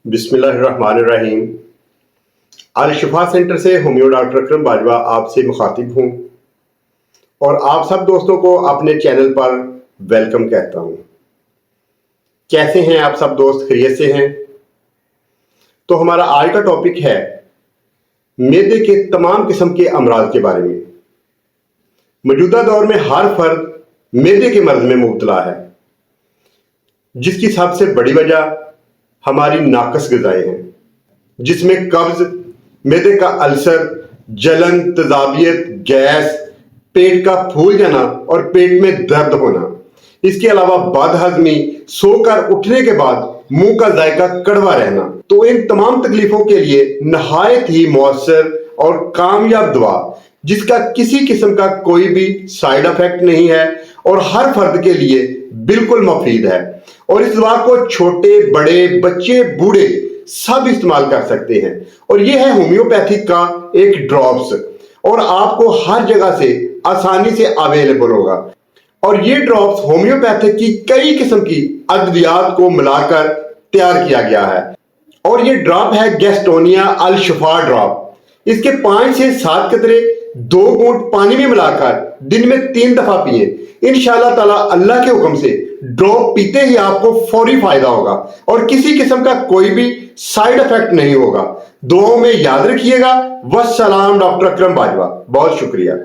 बिस्मिल्लाहिर्रहमानिर्रहीम। अल शिफा सेंटर से homeo doctor अकरम बाजवा आपसे मुखातिब हूँ और आप सब दोस्तों को अपने चैनल पर वेलकम कहता हूँ। कैसे हैं आप सब दोस्त, खैरियत से हैं? तो हमारा आज का टॉपिक है मैदे के तमाम किस्म के अमराज के बारे में। मौजूदा दौर में हर फर्द मैदे के मर्ज में मुब्तला है, जिसकी सबसे बड़ी वजह हमारी नाकस ग़िज़ाएं हैं, जिसमें कब्ज, मैदे का अल्सर, जलन, तेज़ाबियत, गैस, पेट का फूल जाना और पेट में दर्द होना। इसके अलावा बदहज़मी, सोकर उठने के बाद मुंह का जायका कड़वा रहना। तो इन तमाम तकलीफों के लिए नहायत ही मौसर और कामयाब दवा, जिसका किसी किस्म का कोई भी साइड इफेक्ट नहीं है और हर फर्द के लिए बिल्कुल मुफीद है, और इस दवा को छोटे बड़े, बच्चे, बूढ़े सब इस्तेमाल कर सकते हैं। और यह है होम्योपैथिक का एक ड्रॉप्स, और आपको हर जगह से आसानी से अवेलेबल होगा। और ये ड्रॉप्स होम्योपैथिक की कई किस्म की अद्वियात को मिलाकर तैयार किया गया है। और ये ड्रॉप है गैस्टोनिया अल शिफा ड्रॉप। इसके 5 से 7 कतरे 2 घूंट पानी में मिलाकर दिन में 3 दफा पिए। इंशाअल्लाह ताला अल्लाह के हुक्म से ड्रॉप पीते ही आपको फौरी फायदा होगा और किसी किस्म का कोई भी साइड इफेक्ट नहीं होगा। दुआओं में याद रखिएगा। वस्सलाम, डॉक्टर अकरम बाजवा। बहुत शुक्रिया।